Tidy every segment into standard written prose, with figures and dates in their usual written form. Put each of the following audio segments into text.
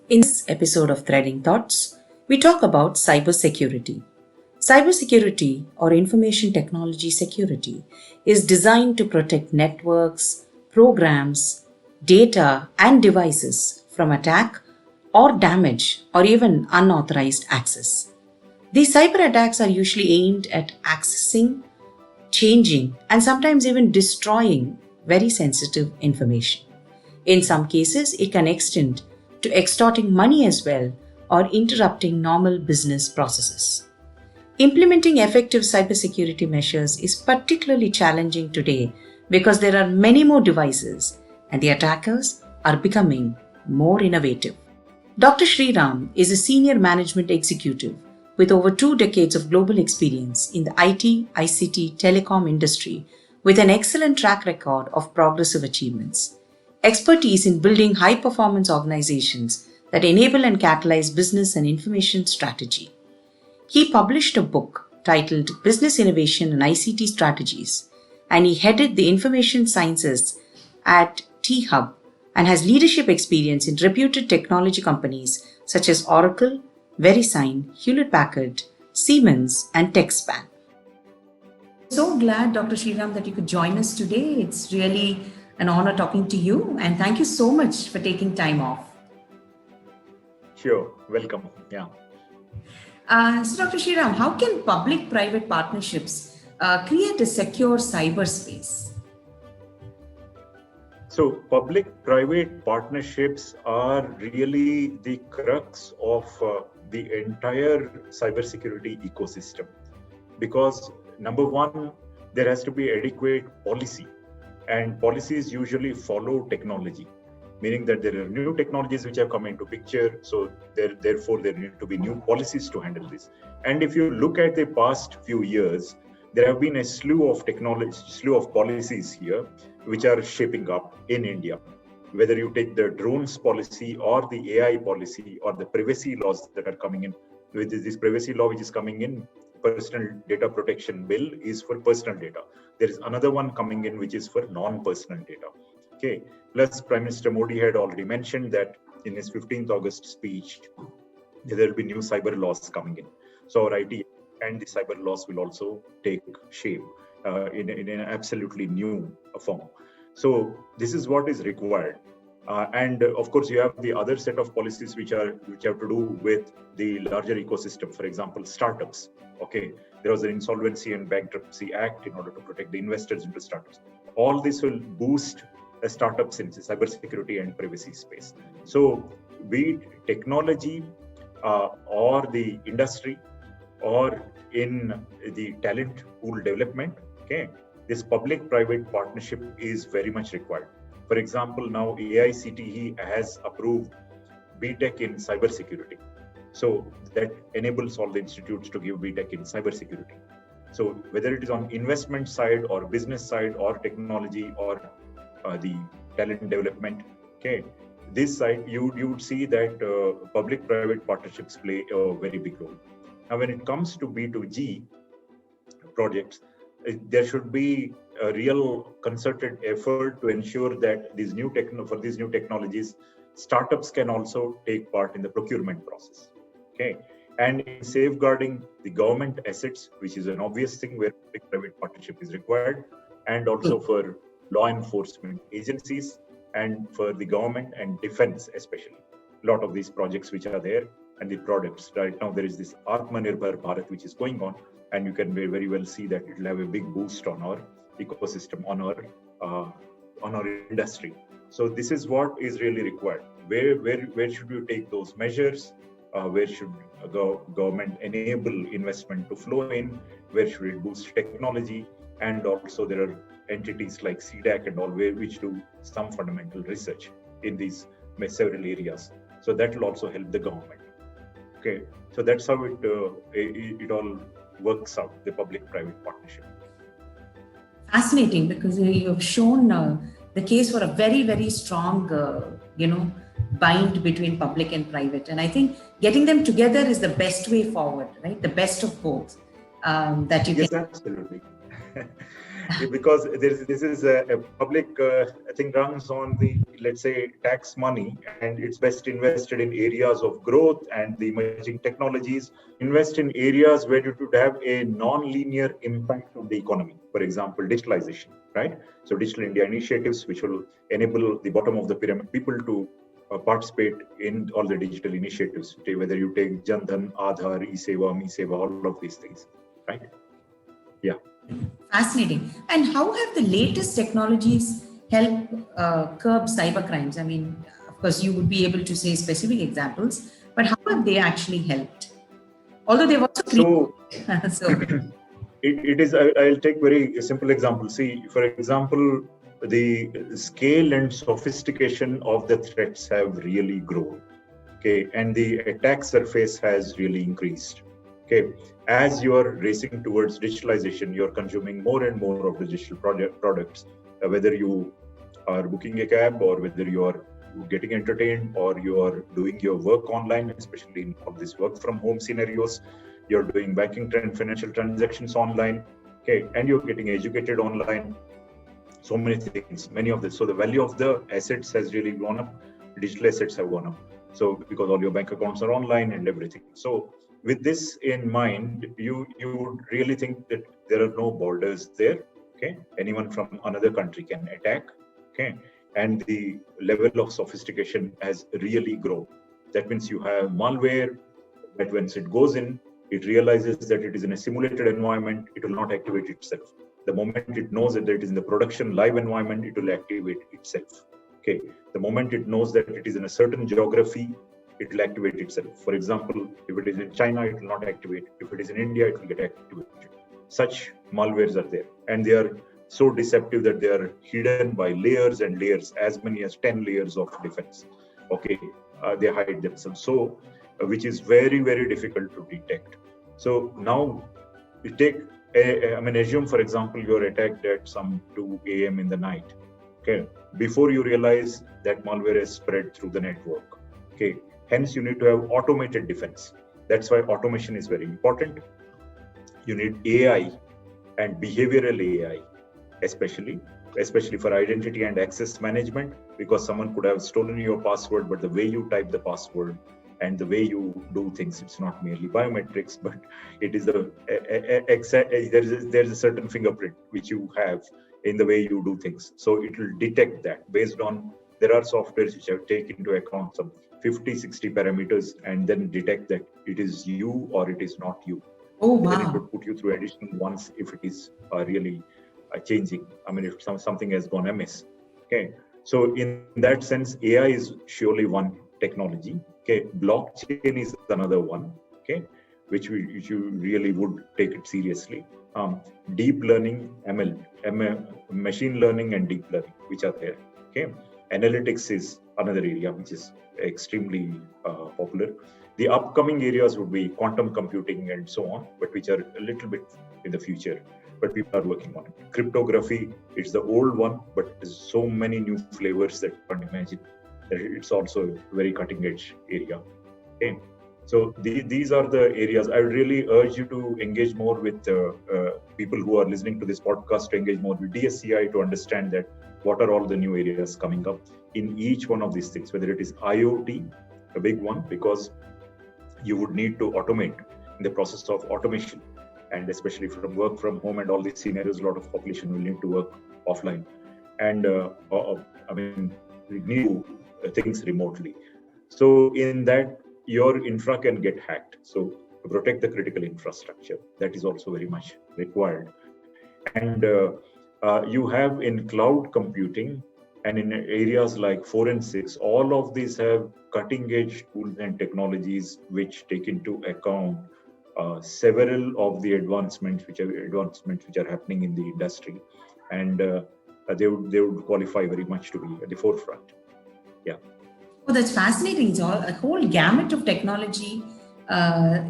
In this episode of Threading Thoughts, we talk about cybersecurity. Cybersecurity, or information technology security, is designed to protect networks, programs, data, and devices from attack or damage or even unauthorized access. These cyber attacks are usually aimed at accessing, changing, and sometimes even destroying very sensitive information. In some cases, it can extend to extorting money as well or interrupting normal business processes. Implementing effective cybersecurity measures is particularly challenging today because there are many more devices and the attackers are becoming more innovative. Dr. Sriram is a senior management executive with over 2 decades of global experience in the IT, ICT, telecom industry with an excellent track record of progressive achievements. Expertise in building high performance organizations that enable and catalyze business and information strategy. He published a book titled Business Innovation and ICT Strategies, and he headed the information sciences at T-Hub and has leadership experience in reputed technology companies such as Oracle, VeriSign, Hewlett Packard, Siemens, and TechSpan. So glad, Dr. Sriram, that you could join us today. It's really an honor talking to you, and thank you so much for taking time off. Sure, welcome. Yeah. So, Dr. Sriram, how can public-private partnerships create a secure cyberspace? So, public-private partnerships are really the crux of the entire cybersecurity ecosystem. Because number one, there has to be adequate policy, and policies usually follow technology, meaning that there are new technologies which have come into picture, so therefore there need to be new policies to handle this. And if you look at the past few years, there have been a slew of policies here which are shaping up in India. Whether you take the drones policy or the AI policy or the privacy laws that are coming in, with this privacy law which is coming in, personal data protection bill is for personal data. There is another one coming in which is for non-personal data. Okay. Plus, Prime Minister Modi had already mentioned that in his 15th August speech, there will be new cyber laws coming in. So our IT and the cyber laws will also take shape in an absolutely new form. So this is what is required. And of course, you have the other set of policies which have to do with the larger ecosystem. For example, startups. Okay, there was an Insolvency and Bankruptcy Act in order to protect the investors into startups. All this will boost startups in the cybersecurity and privacy space. So, be it technology or the industry or in the talent pool development, okay, this public-private partnership is very much required. For example, now AICTE has approved BTech in cybersecurity. So that enables all the institutes to give BTech in cybersecurity. So whether it is on investment side or business side or technology or the talent development, okay, this side you would see that public-private partnerships play a very big role. Now, when it comes to B2G projects, there should be a real concerted effort to ensure that these new technologies, startups can also take part in the procurement process. Okay, and in safeguarding the government assets, which is an obvious thing where public-private partnership is required, and also for law enforcement agencies and for the government and defense, especially. A lot of these projects which are there and the products. Right now, there is this Atmanirbhar Bharat which is going on, and you can very well see that it will have a big boost on our ecosystem, on our industry. So this is what is really required. Where should you take those measures? Where should government enable investment to flow in? Where should it boost technology? And also there are entities like CDAC and all which do some fundamental research in these several areas. So that will also help the government. Okay, so that's how it all works out, the public-private partnership. Fascinating, because you have shown the case for a very, very strong, bind between public and private. And I think getting them together is the best way forward, right? The best of both that you Yes, absolutely. because this is a public thing runs on the, let's say, tax money, and it's best invested in areas of growth and the emerging technologies. Invest in areas where it would have a non-linear impact on the economy. For example, digitalization, right? So Digital India initiatives, which will enable the bottom of the pyramid people to participate in all the digital initiatives, whether you take Jan Dhan, Aadhaar, eSeva, MeSeva, all of these things, right? Yeah. Fascinating. And how have the latest technologies helped curb cyber crimes? I mean, of course, you would be able to say specific examples, but how have they actually helped? Although they've also created. So it is, I'll take very simple example. See, for example, the scale and sophistication of the threats have really grown. Okay, and the attack surface has really increased. Okay, as you are racing towards digitalization, you're consuming more and more of the digital products, whether you are booking a cab or whether you are getting entertained or you are doing your work online, especially in all these work from home scenarios. You're doing banking and financial transactions online, okay, and you're getting educated online. So many things, many of this. So the value of the assets has really gone up. Digital assets have gone up. So because all your bank accounts are online and everything. So with this in mind, you would really think that there are no borders there. Okay, anyone from another country can attack. Okay, and the level of sophistication has really grown. That means you have malware that once it goes in, it realizes that it is in a simulated environment, it will not activate itself. The moment it knows that it is in the production live environment, it will activate itself. Okay. The moment it knows that it is in a certain geography, it will activate itself. For example, if it is in China, it will not activate. If it is in India, it will get activated. Such malwares are there, and they are so deceptive that they are hidden by layers and layers, as many as 10 layers of defense. Okay, they hide themselves. So, which is very, very difficult to detect. So now you take, assume, for example, you're attacked at some 2 a.m. in the night. Okay, before you realize that malware has spread through the network. Okay, hence you need to have automated defense. That's why automation is very important. You need AI and behavioral AI, especially for identity and access management, because someone could have stolen your password, but the way you type the password and the way you do things, it's not merely biometrics, but it is there's a certain fingerprint which you have in the way you do things. So it will detect that based on, there are softwares which have taken into account some 50-60 parameters and then detect that it is you or it is not you. Oh, wow. Then it would put you through additional ones if it is really changing. I mean, if something has gone amiss. Okay, so in that sense, AI is surely one technology. Okay, blockchain is another one. Okay, which you really would take it seriously. Deep learning, ML, machine learning, and deep learning, which are there. Okay, analytics is another area which is extremely popular. The upcoming areas would be quantum computing and so on, but which are a little bit in the future. But people are working on it. Cryptography, it's the old one, but there's so many new flavors that you can't imagine. That it's also a very cutting edge area. Okay, so these are the areas. I would really urge you to engage more with people who are listening to this podcast, to engage more with DSCI to understand that what are all the new areas coming up in each one of these things, whether it is IoT, a big one, because you would need to automate in the process of automation, and especially from work from home and all these scenarios, a lot of population will need to work offline, and new things remotely. So in that, your infra can get hacked. So to protect the critical infrastructure, that is also very much required. And you have in cloud computing and in areas like forensics, all of these have cutting edge tools and technologies which take into account several of the advancements which are happening in the industry, and they would qualify very much to be at the forefront. Yeah. Oh, that's fascinating. It's a whole gamut of technology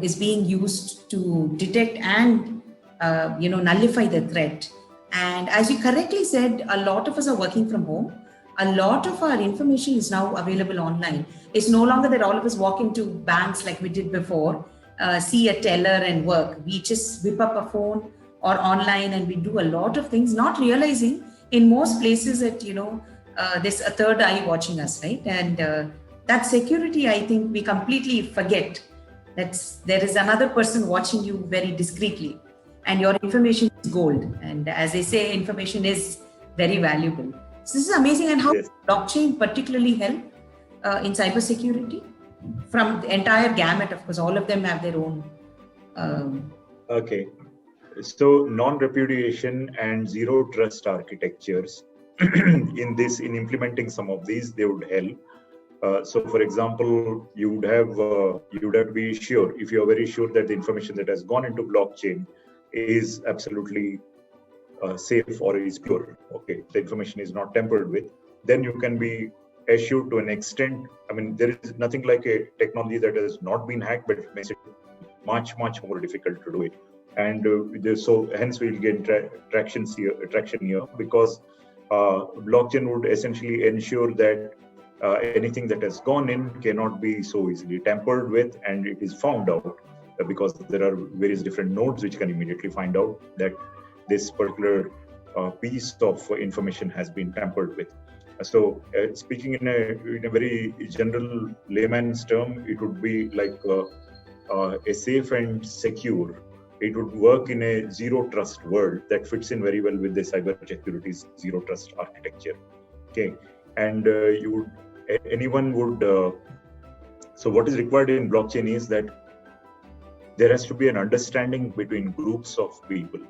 is being used to detect and nullify the threat. And as you correctly said, a lot of us are working from home. A lot of our information is now available online. It's no longer that all of us walk into banks like we did before, see a teller and work. We just whip up a phone, or online, and we do a lot of things, not realizing in most places that, there's a third eye watching us, right? And that security, I think we completely forget that there is another person watching you very discreetly, and your information is gold. And as they say, information is very valuable. So this is amazing. And how Yes. blockchain particularly help in cybersecurity from the entire gamut? Of course, all of them have their own. Okay. So non-repudiation and zero trust architectures in implementing some of these, they would help. So, for example, you would have to be sure, if you are very sure that the information that has gone into blockchain is absolutely safe or is pure. Okay, the information is not tampered with. Then you can be assured to an extent. I mean, there is nothing like a technology that has not been hacked, but it makes it much more difficult to do it. And so hence we'll get traction here because blockchain would essentially ensure that anything that has gone in cannot be so easily tampered with, and it is found out because there are various different nodes which can immediately find out that this particular piece of information has been tampered with. So speaking in a very general layman's term, it would be like a safe and secure. It would work in a zero trust world that fits in very well with the cybersecurity's zero trust architecture. Okay, and anyone would. So what is required in blockchain is that there has to be an understanding between groups of people,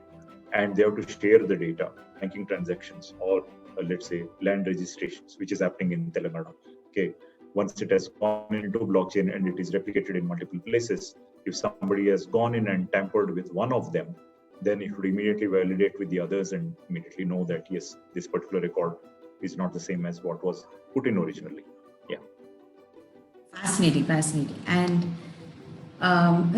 and they have to share the data, banking transactions, or let's say land registrations, which is happening in Telangana. Okay, once it has gone into blockchain and it is replicated in multiple places, if somebody has gone in and tampered with one of them, then it would immediately validate with the others and immediately know that yes, this particular record is not the same as what was put in originally. Yeah. Fascinating. And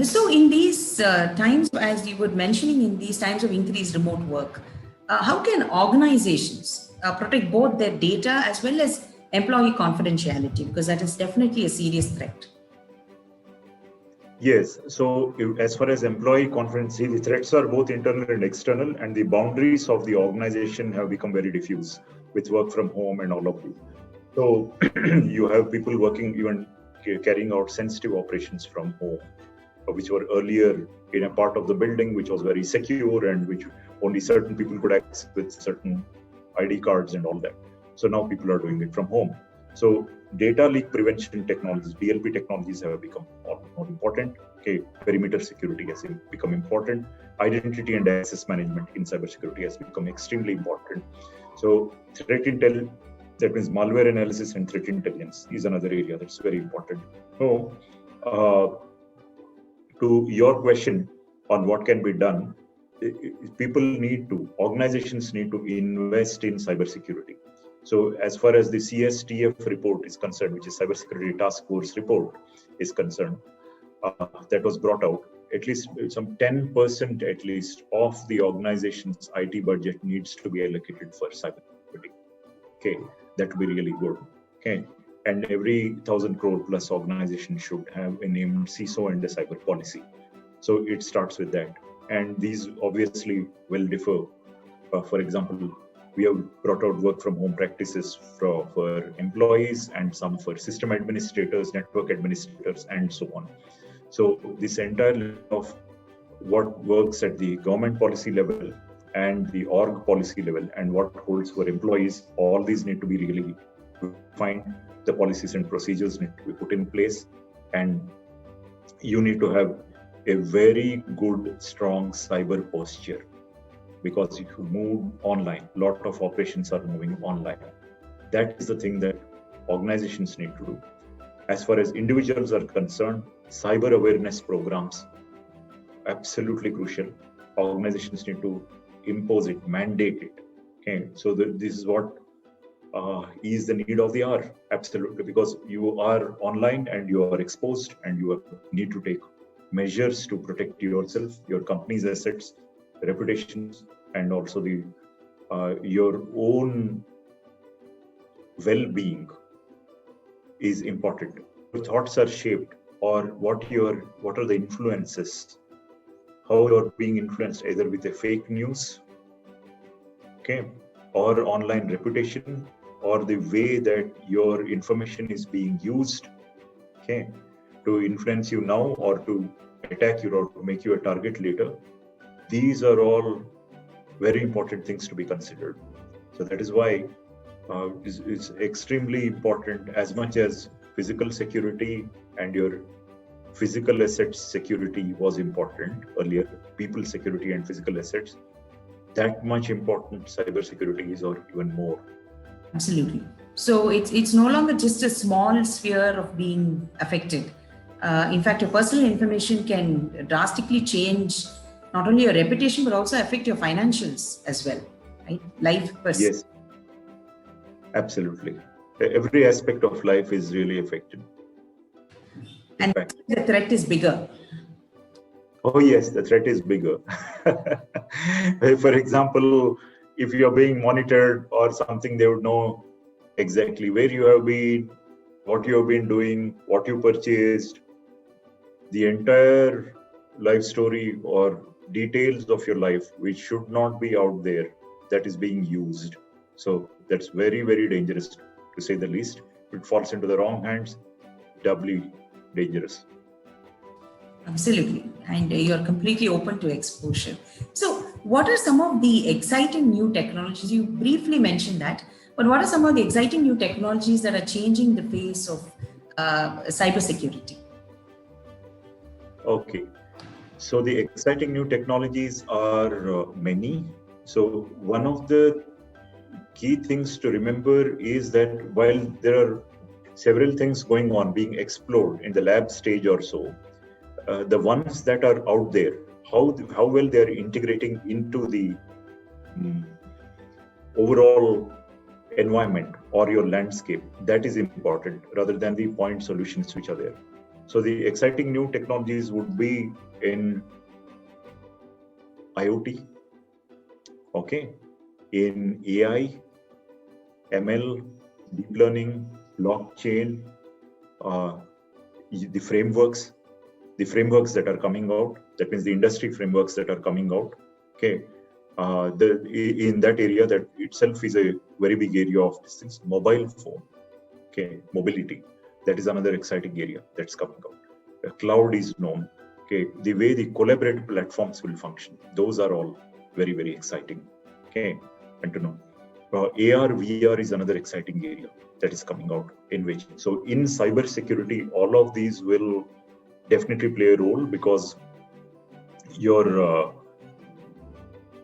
so in these times, as you were mentioning, in these times of increased remote work, how can organizations protect both their data as well as employee confidentiality? Because that is definitely a serious threat. Yes. So as far as employee confidence, the threats are both internal and external, and the boundaries of the organization have become very diffuse with work from home and all of it. So you have people working, even carrying out sensitive operations from home, which were earlier in a part of the building which was very secure and which only certain people could access with certain ID cards and all that. So now people are doing it from home. So data leak prevention technologies, DLP technologies, have become more important. Okay, perimeter security has become important. Identity and access management in cybersecurity has become extremely important. So threat intel, that means malware analysis and threat intelligence, is another area that's very important. So to your question on what can be done, organizations need to invest in cybersecurity. So as far as the CSTF report is concerned, which is Cybersecurity Task Force report is concerned, that was brought out, at least some 10% at least of the organization's IT budget needs to be allocated for cybersecurity. Okay, that would be really good. Okay, and every 1,000 crore plus organization should have a named CISO and a cyber policy. So it starts with that. And these obviously will differ. For example, we have brought out work from home practices for employees and some for system administrators, network administrators, and so on. So this entire list of what works at the government policy level and the org policy level and what holds for employees, all these need to be really defined. The policies and procedures need to be put in place, and you need to have a very good, strong cyber posture, because if you move online, a lot of operations are moving online. That is the thing that organizations need to do. As far as individuals are concerned, cyber awareness programs, absolutely crucial. Organizations need to impose it, mandate it. Okay, so this is what is the need of the hour, absolutely, because you are online and you are exposed and you need to take measures to protect yourself, your company's assets, reputations, and also your own well-being is important. Your thoughts are shaped, or what are the influences, how you're being influenced either with a fake news, okay, or online reputation, or the way that your information is being used, okay, to influence you now or to attack you or to make you a target later. These are all very important things to be considered. So that is why it's extremely important, as much as physical security and your physical assets security was important earlier, people security and physical assets, that much important cyber security is, or even more. Absolutely. So it's no longer just a small sphere of being affected. In fact, your personal information can drastically change not only your reputation but also affect your financials as well, right? Life person. Yes, absolutely. Every aspect of life is really affected. And the threat is bigger. Oh yes, the threat is bigger. For example, if you're being monitored or something, they would know exactly where you have been, what you have been doing, what you purchased, the entire life story or details of your life, which should not be out there, that is being used. So that's very, very dangerous, to say the least. If it falls into the wrong hands, doubly dangerous. Absolutely. And you're completely open to exposure. So, what are some of the exciting new technologies? You briefly mentioned that, but what are some of the exciting new technologies that are changing the face of cybersecurity? Okay. So the exciting new technologies are many. So one of the key things to remember is that while there are several things going on, being explored in the lab stage or so, the ones that are out there, how well they are integrating into the overall environment or your landscape, that is important rather than the point solutions which are there. So the exciting new technologies would be in IoT, okay, in AI, ML, deep learning, blockchain, uh, the frameworks that are coming out. That means the industry frameworks that are coming out. Okay, in that area, that itself is a very big area of these things. Mobile phone, okay, mobility. That is another exciting area that's coming out. Cloud is known. Okay, the way the collaborative platforms will function, those are all very, very exciting. Okay, and to know. AR, VR is another exciting area that is coming out in which. So in cyber security, all of these will definitely play a role, because your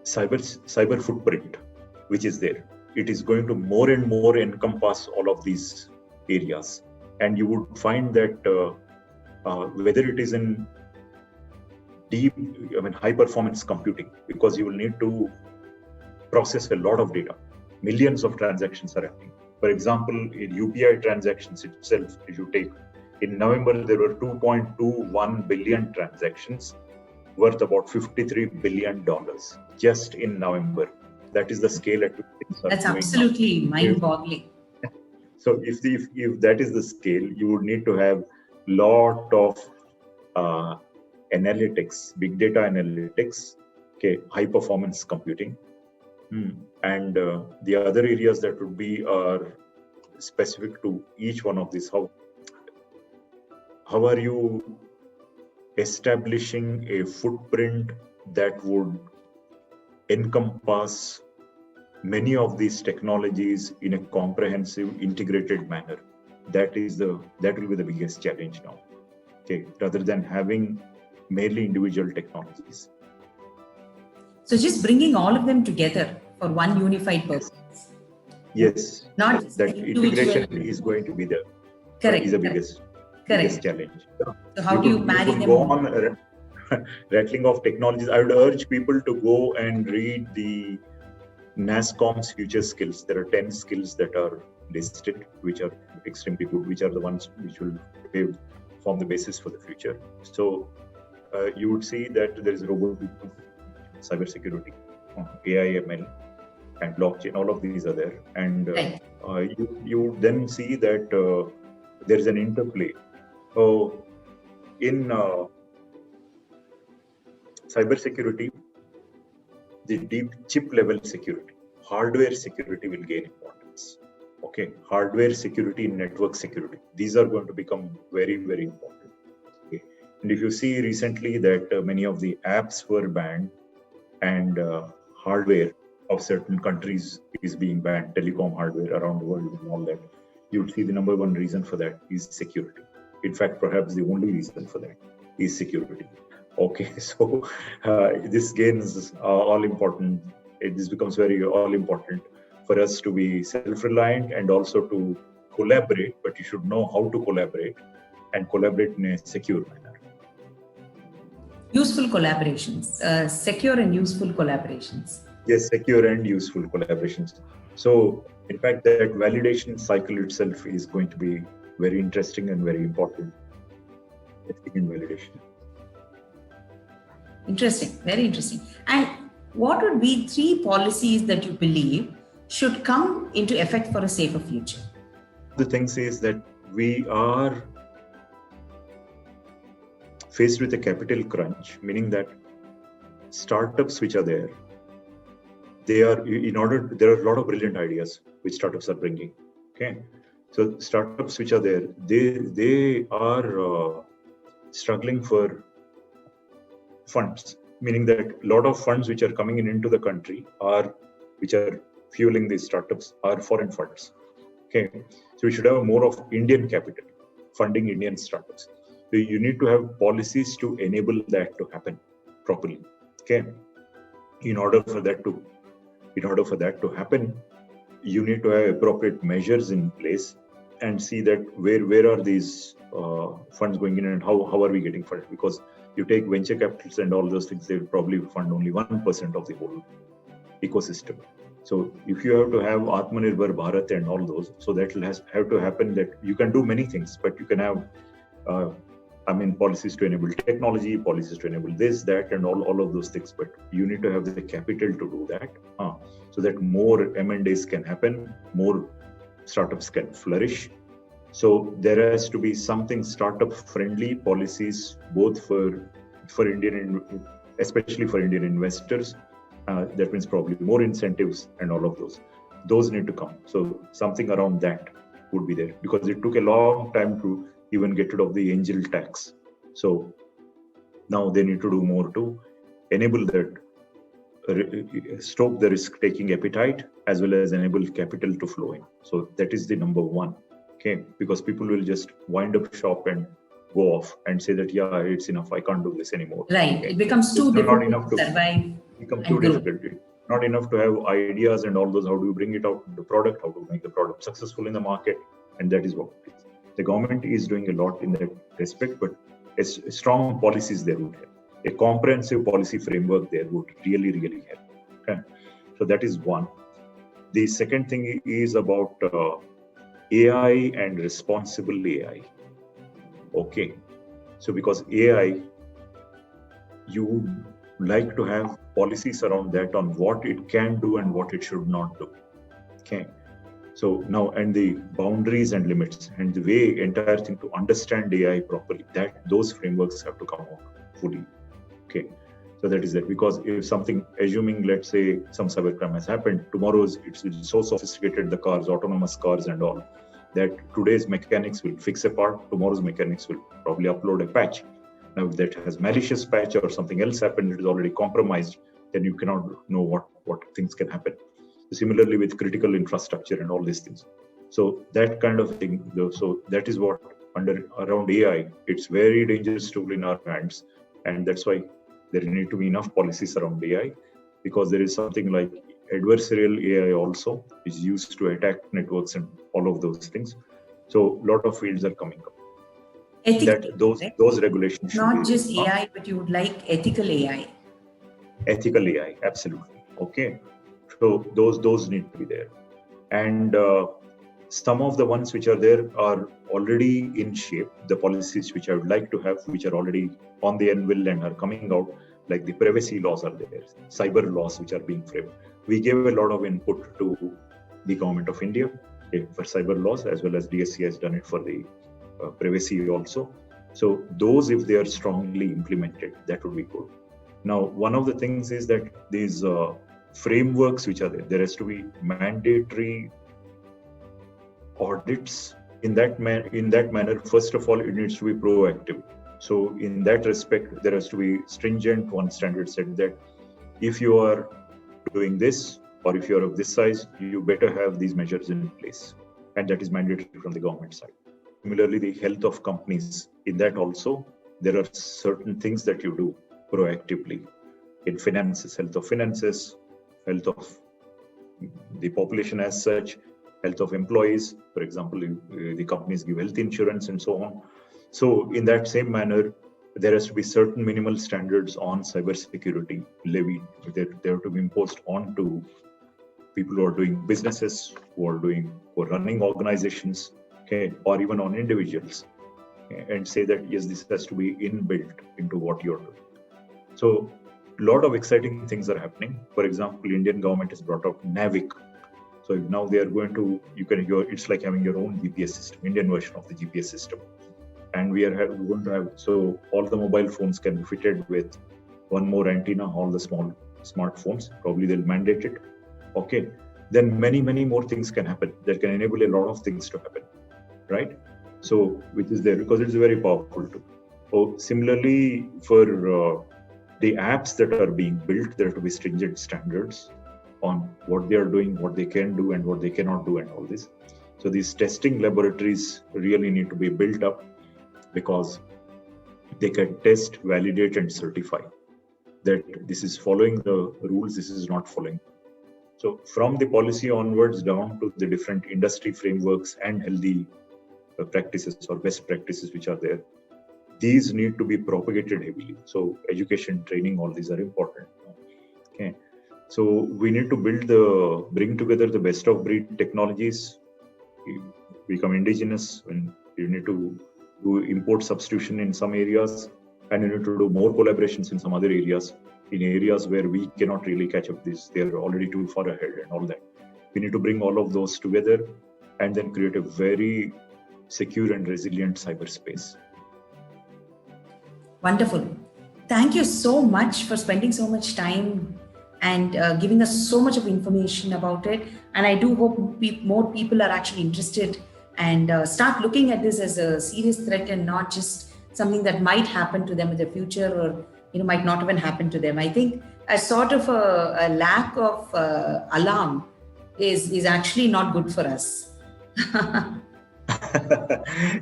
cyber footprint, which is there, it is going to more and more encompass all of these areas, and you would find that whether it is in high performance computing, because you will need to process a lot of data. Millions of transactions are happening. For example, in UPI transactions itself, if you take, in November, there were 2.21 billion transactions worth about $53 billion just in November. That is the scale at which things are. That's absolutely mind-boggling. So if that is the scale, you would need to have lot of analytics, big data analytics, okay, high performance computing. And the other areas that would be are specific to each one of these. How are you establishing a footprint that would encompass many of these technologies in a comprehensive, integrated manner? That will be the biggest challenge now. Okay, rather than having merely individual technologies. So just bringing all of them together for one unified purpose. Yes, not that integration is going to be the biggest challenge. So how do you marry them? Go on rattling off technologies. I would urge people to go and read the NASSCOM's future skills. There are 10 skills that are listed, which are extremely good, which are the ones which will form the basis for the future. So you would see that there is robotic cybersecurity, AI, ML, and blockchain. All of these are there, and you then see that there is an interplay. In cybersecurity, the deep chip level security, hardware security will gain importance. Okay, hardware security, network security, these are going to become very, very important. Okay. And if you see recently that many of the apps were banned and hardware of certain countries is being banned, telecom hardware around the world and all that, you would see the number one reason for that is security. In fact, perhaps the only reason for that is security. Okay, so this gains all important. This becomes very all important for us to be self-reliant and also to collaborate, but you should know how to collaborate and collaborate in a secure manner. Useful collaborations, secure and useful collaborations. Yes, secure and useful collaborations. So, in fact, that validation cycle itself is going to be very interesting and very important. Testing and validation. Interesting, very interesting. And what would be 3 policies that you believe should come into effect for a safer future? The things is that we are faced with a capital crunch, meaning that startups which are there, there are a lot of brilliant ideas which startups are bringing. Okay, so startups which are there, they are struggling for funds, meaning that a lot of funds which are coming into the country which are fueling these startups are foreign funds. Okay, so we should have more of Indian capital funding Indian startups. So you need to have policies to enable that to happen properly. Okay, in order for that to happen, you need to have appropriate measures in place and see that where are these funds going in and how are we getting funded? Because you take venture capitals and all those things, they will probably fund only 1% of the whole ecosystem. So if you have to have Atmanirbhar Bharat and all those, so that will have to happen that you can do many things, but you can have policies to enable technology, policies to enable this, that, and all of those things. But you need to have the capital to do that, so that more M&As can happen, more startups can flourish. So there has to be something startup-friendly policies, both for Indian, especially for Indian investors. That means probably more incentives and all of those. Those need to come. So something around that would be there, because it took a long time to even get rid of the angel tax. So now they need to do more to enable that, stop the risk-taking appetite, as well as enable capital to flow in. So that is the number one. Okay, because people will just wind up shop and go off and say that, yeah, it's enough, I can't do this anymore. Right, okay. It becomes too difficult to survive. Become too difficult. Not enough to have ideas and all those, how do you bring it out to the product, how to make the product successful in the market, and that is what it is. The government is doing a lot in that respect, but strong policies there would help. A comprehensive policy framework there would really, really help. Okay? So that is one. The second thing is about AI and responsible AI. Okay, so because AI, you would like to have policies around that on what it can do and what it should not do. Okay, so now, and the boundaries and limits and the way entire thing to understand AI properly, that those frameworks have to come out fully. Okay, so that is that, because if something, assuming let's say some cybercrime has happened, tomorrow's it's so sophisticated, the cars, autonomous cars and all, that today's mechanics will fix a part, tomorrow's mechanics will probably upload a patch. Now, if that has malicious patch or something else happened, it is already compromised, then you cannot know what things can happen. Similarly with critical infrastructure and all these things. So that kind of thing, so that is what around AI, it's very dangerous tool in our hands. And that's why there need to be enough policies around AI, because there is something like adversarial AI also, which is used to attack networks and all of those things. So a lot of fields are coming up. Ethical, those regulations should not just AI, but you would like ethical AI. Ethical AI, absolutely. Okay, so those need to be there, and some of the ones which are there are already in shape. The policies which I would like to have, which are already on the anvil and are coming out, like the privacy laws are there, cyber laws which are being framed. We gave a lot of input to the government of India for cyber laws, as well as DSC has done it for the privacy also. So those, if they are strongly implemented, that would be good. Now, one of the things is that these frameworks which are there has to be mandatory audits. In that manner, first of all, it needs to be proactive. So in that respect, there has to be stringent one standard set that if you are doing this, or if you are of this size, you better have these measures in place. And that is mandatory from the government side. Similarly, the health of companies, in that also, there are certain things that you do proactively. In finances, health of finances, health of the population as such, health of employees. For example, the companies give health insurance and so on. So in that same manner, there has to be certain minimal standards on cybersecurity levied. They have to be imposed onto people who are doing businesses, who are running organizations, okay, or even on individuals, okay, and say that yes, this has to be inbuilt into what you're doing. So a lot of exciting things are happening. For example, Indian government has brought out NAVIC. So now they are going to, it's like having your own GPS system, Indian version of the GPS system. And we are going to have, so all the mobile phones can be fitted with one more antenna, all the small smartphones, probably they'll mandate it. Okay. Then many, many more things can happen that can enable a lot of things to happen, right? So, which is there because it's very powerful too. So similarly, for the apps that are being built, there have to be stringent standards on what they are doing, what they can do and what they cannot do and all this. So these testing laboratories really need to be built up because they can test, validate and certify that this is following the rules, this is not following. So from the policy onwards down to the different industry frameworks and healthy practices or best practices which are there, these need to be propagated heavily. So education, training, all these are important. Okay. So we need to bring together the best of breed technologies, become indigenous, and you need to do import substitution in some areas, and you need to do more collaborations in some other areas, in areas where we cannot really catch up this. They are already too far ahead and all that. We need to bring all of those together and then create a very secure and resilient cyberspace. Wonderful. Thank you so much for spending so much time and giving us so much of information about it. And I do hope more people are actually interested and start looking at this as a serious threat and not just something that might happen to them in the future or might not even happen to them. I think a sort of a lack of alarm is actually not good for us.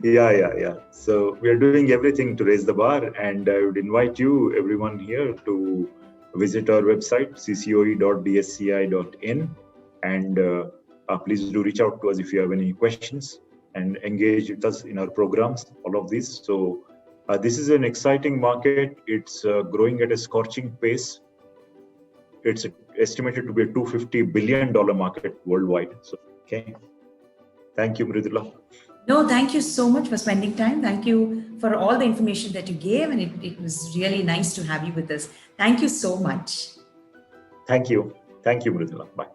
Yeah. So we are doing everything to raise the bar, and I would invite you, everyone here, to visit our website, ccoe.dsci.in, and please do reach out to us if you have any questions and engage with us in our programs, all of these. So this is an exciting market. It's growing at a scorching pace. It's estimated to be a $250 billion market worldwide. So, okay. Thank you, Mridula. No, thank you so much for spending time. Thank you for all the information that you gave, and it was really nice to have you with us. Thank you so much. Thank you. Thank you, Mridula. Bye.